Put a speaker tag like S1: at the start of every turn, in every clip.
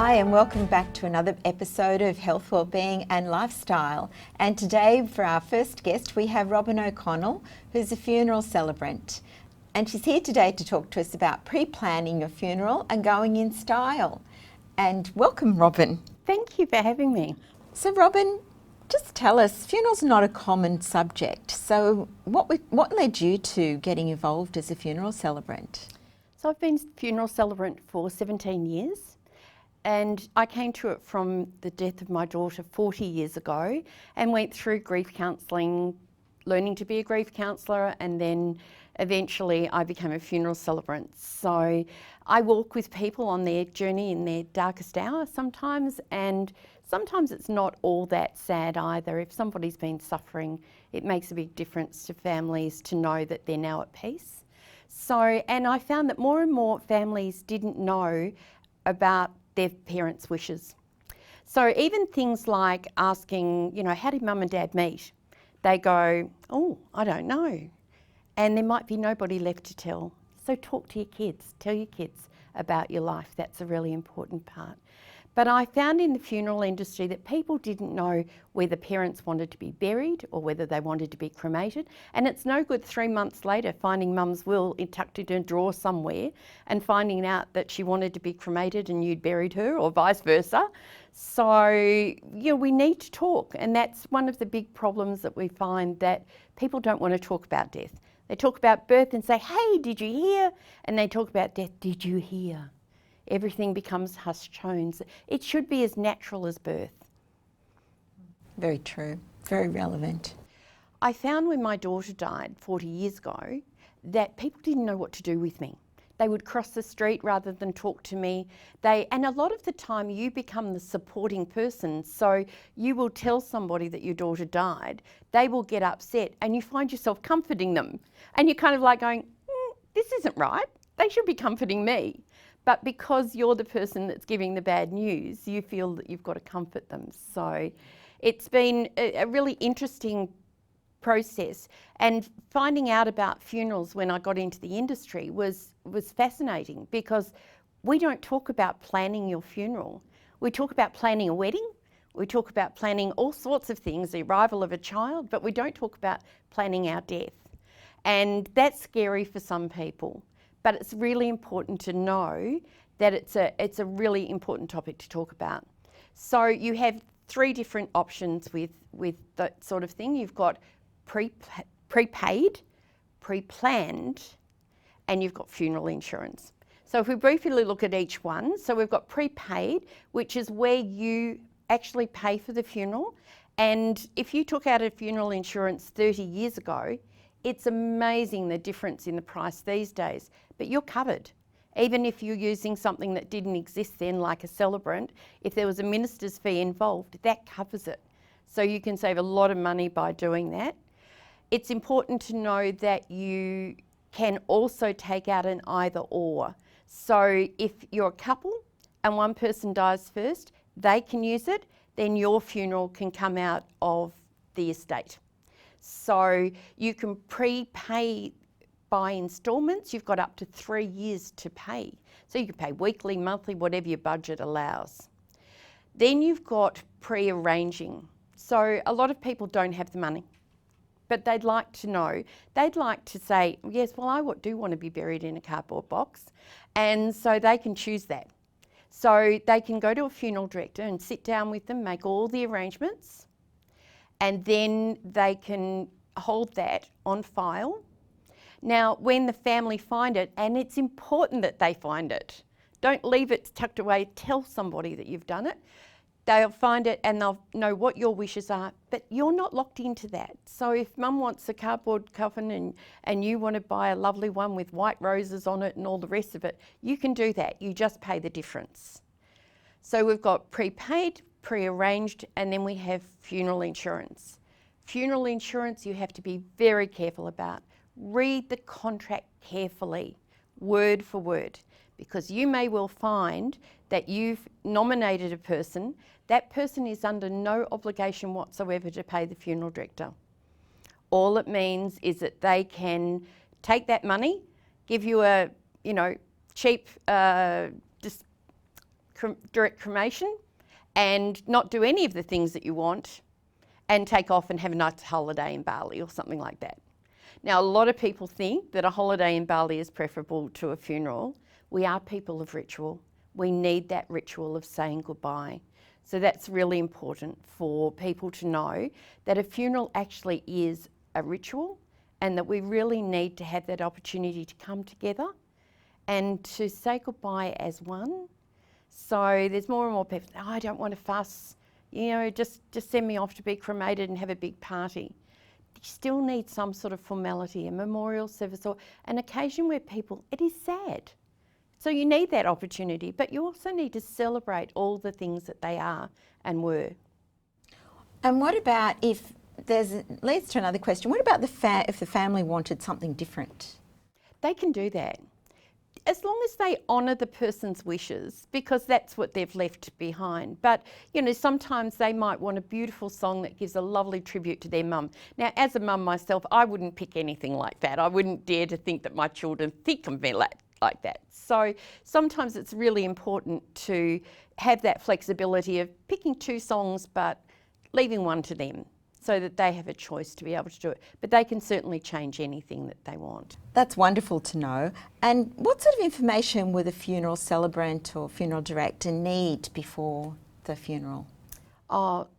S1: Hi and welcome back to another episode of Health, Wellbeing and Lifestyle. And today for our first guest we have Robin O'Connell, who's a funeral celebrant. And she's here today to talk to us about pre-planning your funeral and going in style. And welcome, Robin.
S2: Thank you for having me.
S1: So Robin, just tell us, funeral's not a common subject. So what led you to getting involved as a funeral celebrant?
S2: So I've been funeral celebrant for 17 years. And I came to it from the death of my daughter 40 years ago and went through grief counselling, learning to be a grief counsellor, and then eventually I became a funeral celebrant. So I walk with people on their journey in their darkest hour sometimes, and sometimes it's not all that sad either. If somebody's been suffering, it makes a big difference to families to know that they're now at peace. So, and I found that more and more families didn't know about their parents' wishes. So even things like asking, how did mum and dad meet? They go, oh, I don't know. And there might be nobody left to tell. So talk to your kids, tell your kids about your life. That's a really important part. But I found in the funeral industry that people didn't know whether parents wanted to be buried or whether they wanted to be cremated. And it's no good 3 months later finding mum's will tucked in a drawer somewhere and finding out that she wanted to be cremated and you'd buried her, or vice versa. So, we need to talk. And that's one of the big problems that we find, that people don't want to talk about death. They talk about birth and say, hey, did you hear? And they talk about death, did you hear? Everything becomes hushed tones. It should be as natural as birth.
S1: Very true, very relevant.
S2: I found when my daughter died 40 years ago that people didn't know what to do with me. They would cross the street rather than talk to me. And a lot of the time you become the supporting person. So you will tell somebody that your daughter died, they will get upset and you find yourself comforting them. And you're kind of like going, this isn't right. They should be comforting me. But because you're the person that's giving the bad news, you feel that you've got to comfort them. So it's been a really interesting process. And finding out about funerals when I got into the industry was fascinating, because we don't talk about planning your funeral. We talk about planning a wedding. We talk about planning all sorts of things, the arrival of a child, but we don't talk about planning our death. And that's scary for some people. But it's really important to know that it's a really important topic to talk about. So you have 3 different options with that sort of thing. You've got prepaid, pre-planned, and you've got funeral insurance. So if we briefly look at each one, so we've got prepaid, which is where you actually pay for the funeral. And if you took out a funeral insurance 30 years ago, it's amazing the difference in the price these days, but you're covered. Even if you're using something that didn't exist then, like a Celebrant, if there was a minister's fee involved, that covers it. So you can save a lot of money by doing that. It's important to know that you can also take out an either or. So if you're a couple and one person dies first, they can use it, then your funeral can come out of the estate. So you can prepay by instalments. You've got up to 3 years to pay. So you can pay weekly, monthly, whatever your budget allows. Then you've got pre-arranging. So a lot of people don't have the money, but they'd like to know. They'd like to say, yes, well, I do want to be buried in a cardboard box. And so they can choose that. So they can go to a funeral director and sit down with them, make all the arrangements, and then they can hold that on file. Now, when the family find it, and it's important that they find it, don't leave it tucked away, tell somebody that you've done it. They'll find it and they'll know what your wishes are, but you're not locked into that. So if mum wants a cardboard coffin and you want to buy a lovely one with white roses on it and all the rest of it, you can do that. You just pay the difference. So we've got prepaid, pre-arranged, and then we have funeral insurance. Funeral insurance you have to be very careful about. Read the contract carefully, word for word, because you may well find that you've nominated a person. That person is under no obligation whatsoever to pay the funeral director. All it means is that they can take that money, give you a cheap direct cremation and not do any of the things that you want and take off and have a nice holiday in Bali or something like that. Now, a lot of people think that a holiday in Bali is preferable to a funeral. We are people of ritual. We need that ritual of saying goodbye. So that's really important for people to know that a funeral actually is a ritual and that we really need to have that opportunity to come together and to say goodbye as one. So there's more and more people, oh, I don't want to fuss, just send me off to be cremated and have a big party. You still need some sort of formality, a memorial service or an occasion where it is sad. So you need that opportunity, but you also need to celebrate all the things that they are and were.
S1: And what about leads to another question, what about if the family wanted something different?
S2: They can do that. As long as they honour the person's wishes, because that's what they've left behind. But, sometimes they might want a beautiful song that gives a lovely tribute to their mum. Now, as a mum myself, I wouldn't pick anything like that. I wouldn't dare to think that my children think of me like that. So sometimes it's really important to have that flexibility of picking 2 songs but leaving one to them so that they have a choice to be able to do it. But they can certainly change anything that they want.
S1: That's wonderful to know. And what sort of information would a funeral celebrant or funeral director need before the funeral?
S2: Oh,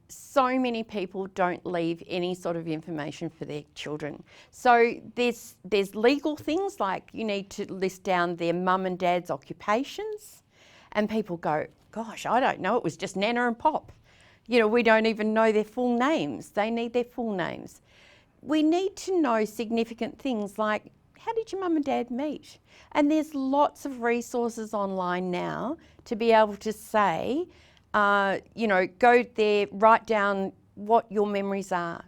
S2: so many people don't leave any sort of information for their children. So there's legal things like you need to list down their mum and dad's occupations, and people go, gosh, I don't know, it was just Nana and Pop. We don't even know their full names. They need their full names. We need to know significant things like, how did your mum and dad meet? And there's lots of resources online now to be able to say, go there, write down what your memories are.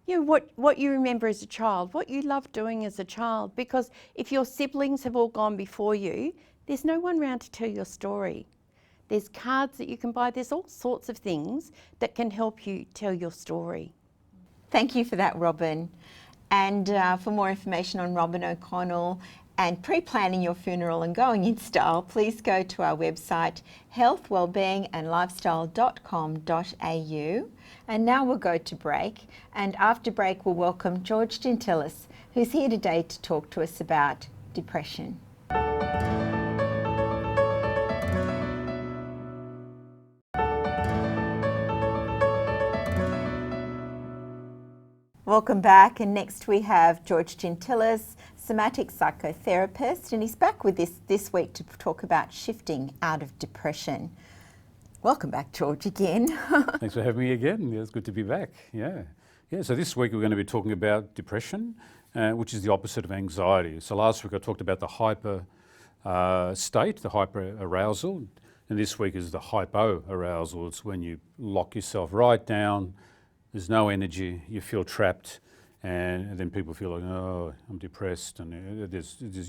S2: What you remember as a child, what you loved doing as a child. Because if your siblings have all gone before you, there's no one around to tell your story. There's cards that you can buy. There's all sorts of things that can help you tell your story.
S1: Thank you for that, Robin. And for more information on Robin O'Connell and pre-planning your funeral and going in style, please go to our website healthwellbeingandlifestyle.com.au. And now we'll go to break. And after break, we'll welcome George Gentilis, who's here today to talk to us about depression. Welcome back, and next we have George Gentilis, somatic psychotherapist, and he's back with this week to talk about shifting out of depression. Welcome back, George, again.
S3: Thanks for having me again. Yeah, it's good to be back. Yeah. So this week we're going to be talking about depression, which is the opposite of anxiety. So last week I talked about the hyper state, the hyper arousal, and this week is the hypo arousal. It's when you lock yourself right down. There's no energy, you feel trapped, and then people feel like, oh, I'm depressed, and you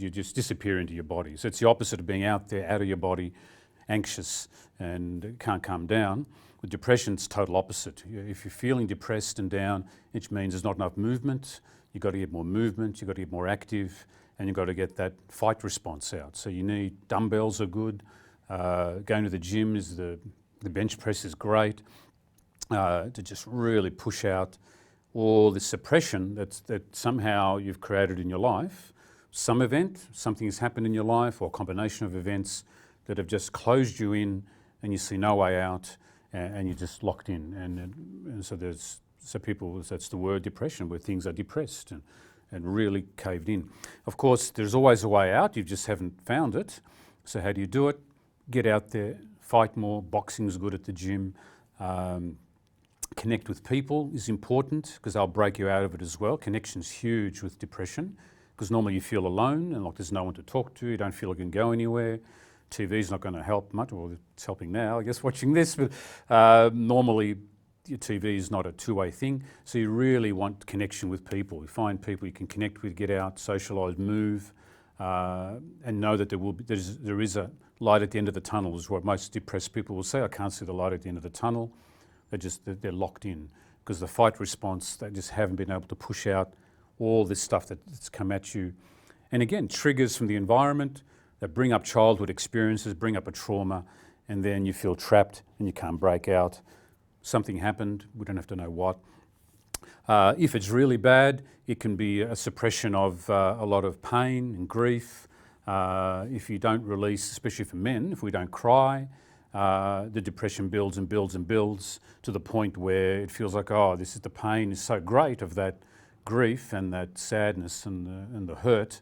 S3: just disappear into your body. So it's the opposite of being out there, out of your body, anxious, and can't calm down. With depression, it's total opposite. If you're feeling depressed and down, it means there's not enough movement. You've got to get more movement, you've got to get more active, and you've got to get that fight response out. So you need dumbbells are good. Going to the gym is the bench press is great. To just really push out all the suppression that somehow you've created in your life. Some event, something has happened in your life, or a combination of events that have just closed you in, and you see no way out, and you're just locked in. And so that's the word depression, where things are depressed and really caved in. Of course, there's always a way out. You just haven't found it. So how do you do it? Get out there, fight more. Boxing's good at the gym. Connect with people is important because they'll break you out of it as well. Connection's huge with depression because normally you feel alone and like there's no one to talk to. You don't feel like you can go anywhere. TV's not going to help much. Well, it's helping now, I guess, watching this. But normally your TV is not a two-way thing. So you really want connection with people. You find people you can connect with, get out, socialise, move, and know that there is a light at the end of the tunnel is what most depressed people will say. I can't see the light at the end of the tunnel. They're locked in because the fight response, they just haven't been able to push out all this stuff that's come at you. And again, triggers from the environment that bring up childhood experiences, bring up a trauma, and then you feel trapped and you can't break out. Something happened, we don't have to know what. If it's really bad, it can be a suppression of a lot of pain and grief. If you don't release, especially for men, if we don't cry, the depression builds and builds and builds to the point where it feels like, oh, this is the pain is so great of that grief and that sadness and the hurt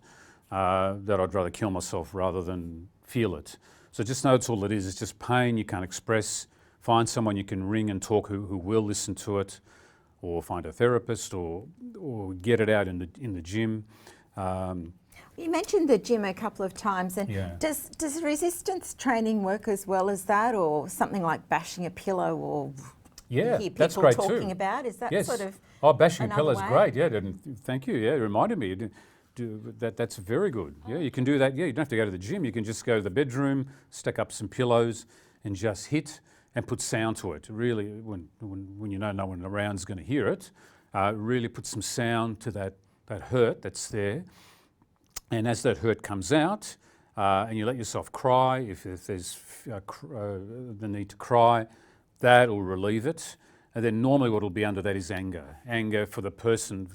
S3: that I'd rather kill myself rather than feel it. So just know it's all it is. It's just pain you can't express. Find someone you can ring and talk who will listen to it, or find a therapist, or get it out in the gym.
S1: You mentioned the gym a couple of times, and
S3: Yeah.
S1: does resistance training work as well as that, or something like bashing a pillow, or you
S3: Yeah,
S1: hear
S3: that's
S1: people
S3: great
S1: talking
S3: too.
S1: about? Is that
S3: Yes.
S1: sort of
S3: Bashing a
S1: another
S3: pillow is
S1: way?
S3: great. Yeah, thank you. Yeah, it reminded me. That's very good. Yeah, you can do that. Yeah, you don't have to go to the gym. You can just go to the bedroom, stack up some pillows, and just hit and put sound to it. Really, when you know no one around is going to hear it, really put some sound to that hurt that's there. And as that hurt comes out, and you let yourself cry, if there's the need to cry, that will relieve it. And then normally what will be under that is anger. Anger for the person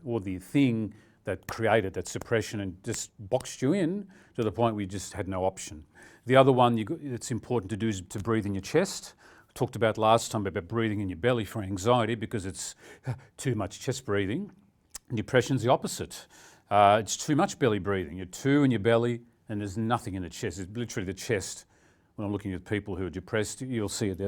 S3: or the thing that created that suppression and just boxed you in to the point where you just had no option. The other one it's important to do is to breathe in your chest. We talked about last time about breathing in your belly for anxiety because it's too much chest breathing. Depression's the opposite. It's too much belly breathing. You're too in your belly and there's nothing in the chest. It's literally the chest. When I'm looking at people who are depressed, you'll see it.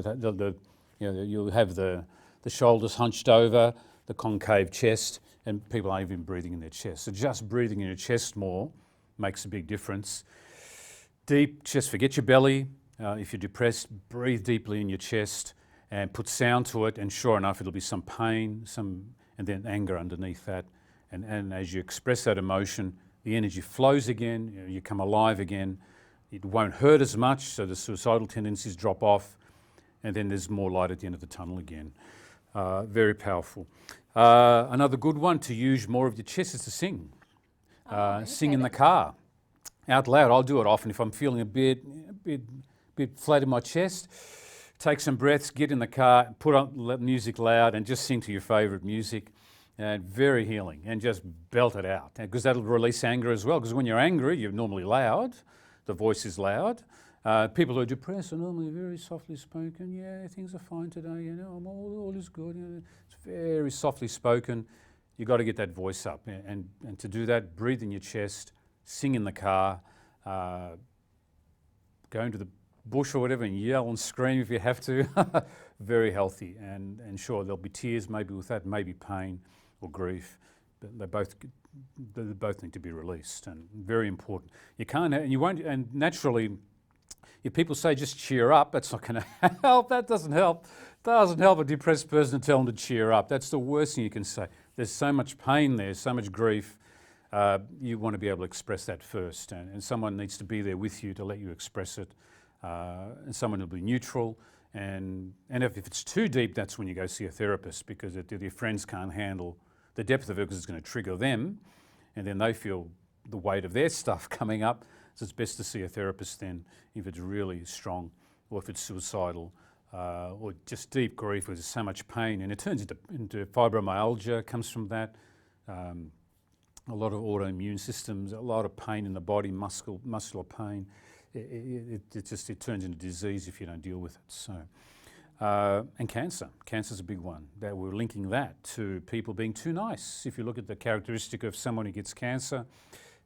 S3: You'll have the shoulders hunched over, the concave chest, and people aren't even breathing in their chest. So just breathing in your chest more makes a big difference. Deep chest, forget your belly. If you're depressed, breathe deeply in your chest and put sound to it, and sure enough, it'll be some pain, and then anger underneath that. And as you express that emotion, the energy flows again, you come alive again. It won't hurt as much, so the suicidal tendencies drop off, and then there's more light at the end of the tunnel again. Very powerful. Another good one to use more of your chest is to sing. Sing in the car, out loud. I'll do it often if I'm feeling a bit flat in my chest. Take some breaths, get in the car, put on music loud, and just sing to your favourite music. And very healing, and just belt it out, because that'll release anger as well. Because when you're angry, you're normally loud. The voice is loud. People who are depressed are normally very softly spoken. Yeah, things are fine today. You know, all is good. You know, it's very softly spoken. You got to get that voice up, and to do that, breathe in your chest, sing in the car, go into the bush or whatever and yell and scream if you have to. Very healthy, and sure there'll be tears, maybe with that, maybe pain or grief, but they both need to be released, and very important. You can't, and you won't, and naturally, if people say just cheer up, that's not going to help. That doesn't help. Doesn't help a depressed person to tell them to cheer up. That's the worst thing you can say. There's so much pain there, so much grief. You want to be able to express that first, and someone needs to be there with you to let you express it, and someone will be neutral. And if it's too deep, that's when you go see a therapist, because your friends can't handle the depth of it, because it's going to trigger them, and then they feel the weight of their stuff coming up. So it's best to see a therapist then if it's really strong, or if it's suicidal, or just deep grief where there's so much pain, and it turns into fibromyalgia, comes from that. A lot of autoimmune systems, a lot of pain in the body, muscular pain. It turns into disease if you don't deal with it. So, and cancer's a big one. That we're linking that to people being too nice. If you look at the characteristic of someone who gets cancer,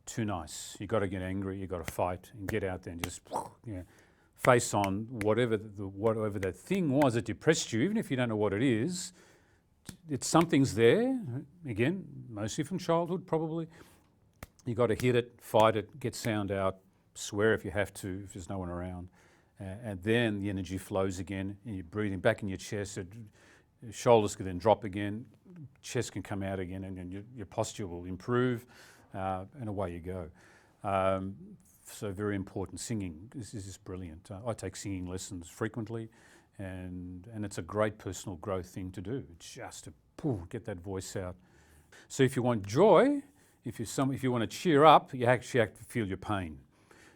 S3: too nice. You got to get angry. You got to fight and get out there and just face on whatever that thing was that depressed you. Even if you don't know what it is, something's there. Again, mostly from childhood, probably. You got to hit it, fight it, get sound out. Swear if you have to, if there's no one around, and then the energy flows again, and you're breathing back in your chest. Your shoulders can then drop again, chest can come out again, and your posture will improve, and away you go. So very important. Singing is just brilliant. I take singing lessons frequently, and it's a great personal growth thing to do. Just to get that voice out. So if you want joy, if you want to cheer up, you actually have to feel your pain.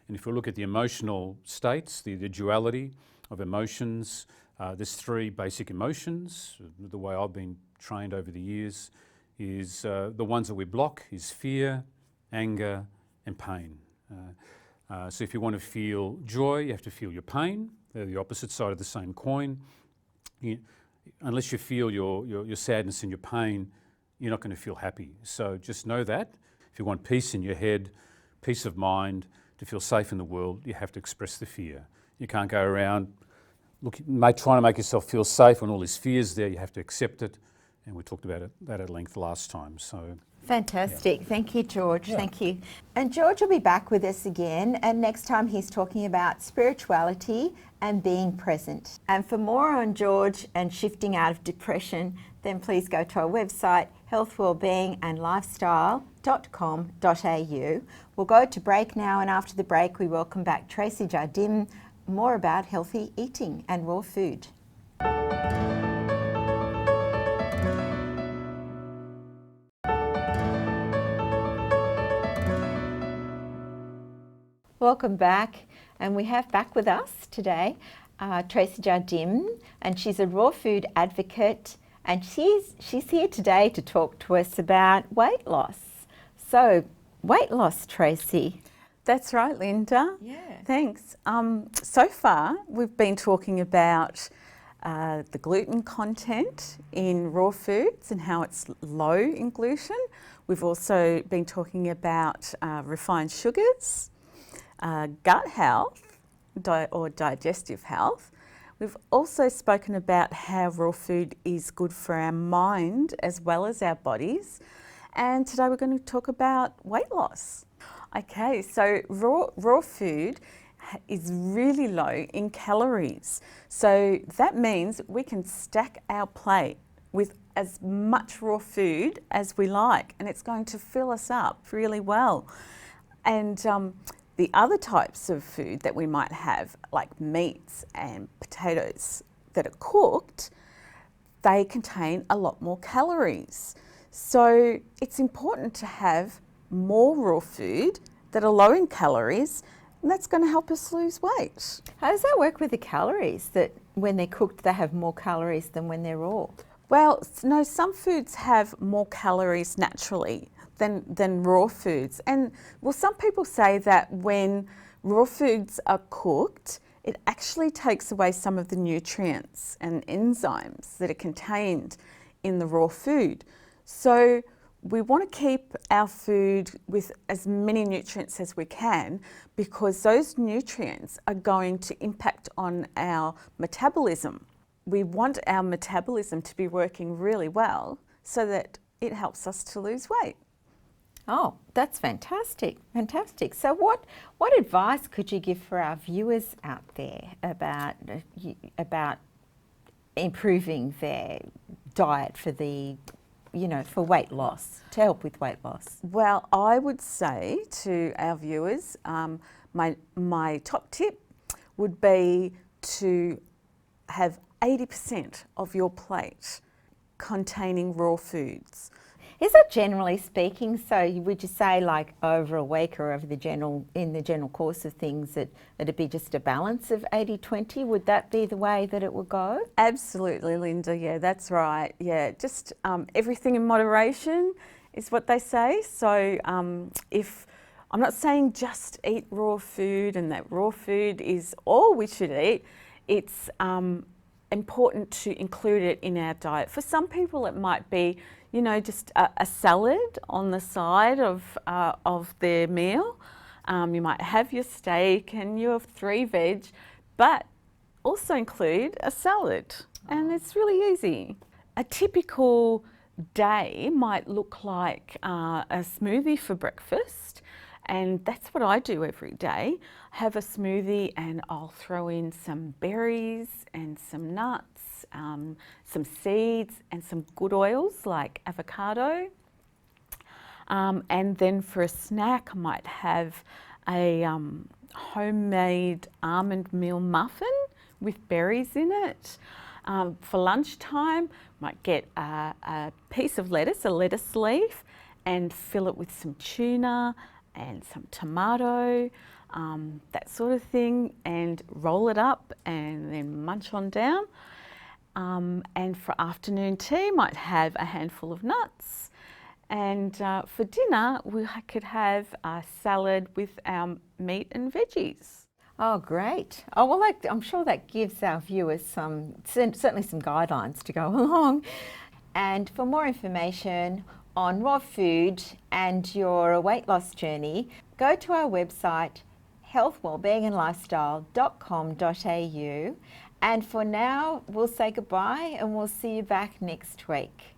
S3: And if we look at the emotional states, the duality of emotions, there's three basic emotions. The way I've been trained over the years is the ones that we block is fear, anger, and pain. So if you want to feel joy, you have to feel your pain. They're the opposite side of the same coin. Unless you feel your sadness and your pain, you're not going to feel happy. So just know that. If you want peace in your head, peace of mind, to feel safe in the world, you have to express the fear. You can't go around trying to make yourself feel safe when all this fear's there. You have to accept it. And we talked about that at length last time. So
S1: fantastic. Yeah. Thank you, George. Yeah. Thank you. And George will be back with us again. And next time he's talking about spirituality and being present. And for more on George and shifting out of depression, then please go to our website, healthwellbeingandlifestyle.com.au. We'll go to break now, and after the break we welcome back Tracy Jardim, more about healthy eating and raw food. Welcome back, and we have back with us today Tracy Jardim, and she's a raw food advocate, and she's here today to talk to us about weight loss. So, weight loss, Tracy.
S4: That's right, Linda.
S1: Yeah.
S4: Thanks. So far, we've been talking about the gluten content in raw foods and how it's low in gluten. We've also been talking about refined sugars, gut health or digestive health. We've also spoken about how raw food is good for our mind as well as our bodies. And today we're going to talk about weight loss. Okay, so raw food is really low in calories. So that means we can stack our plate with as much raw food as we like, and it's going to fill us up really well. And the other types of food that we might have, like meats and potatoes that are cooked, they contain a lot more calories. So it's important to have more raw food that are low in calories, and that's going to help us lose weight.
S1: How does that work with the calories, that when they're cooked they have more calories than when they're raw?
S4: Well, no, some foods have more calories naturally than raw foods. And well, some people say that when raw foods are cooked, it actually takes away some of the nutrients and enzymes that are contained in the raw food. So we want to keep our food with as many nutrients as we can, because those nutrients are going to impact on our metabolism. We want our metabolism to be working really well so that it helps us to lose weight.
S1: Oh, that's fantastic, fantastic. So what advice could you give for our viewers out there about improving their diet for for weight loss, to help with weight loss?
S4: Well, I would say to our viewers, my top tip would be to have 80% of your plate containing raw foods.
S1: Is that generally speaking? So would you say, like, over a week or over in the general course of things, that it'd be just a balance of 80-20? Would that be the way that it would go?
S4: Absolutely, Linda. Yeah, that's right. Yeah, just everything in moderation is what they say. So if I'm not saying just eat raw food and that raw food is all we should eat, it's important to include it in our diet. For some people, it might be, just a salad on the side of their meal. You might have your steak and your 3 veg, but also include a salad. And it's really easy. A typical day might look like a smoothie for breakfast, and that's what I do every day. Have a smoothie and I'll throw in some berries and some nuts, some seeds and some good oils like avocado. And then for a snack, I might have a homemade almond meal muffin with berries in it. For lunchtime, might get a piece of lettuce, a lettuce leaf, and fill it with some tuna and some tomato. that sort of thing, and roll it up and then munch on down. And for afternoon tea, might have a handful of nuts. And for dinner, we could have a salad with our meat and veggies.
S1: Oh, great. Oh, well, I'm sure that gives our viewers certainly some guidelines to go along. And for more information on raw food and your weight loss journey, go to our website, healthwellbeingandlifestyle.com.au. And for now, we'll say goodbye and we'll see you back next week.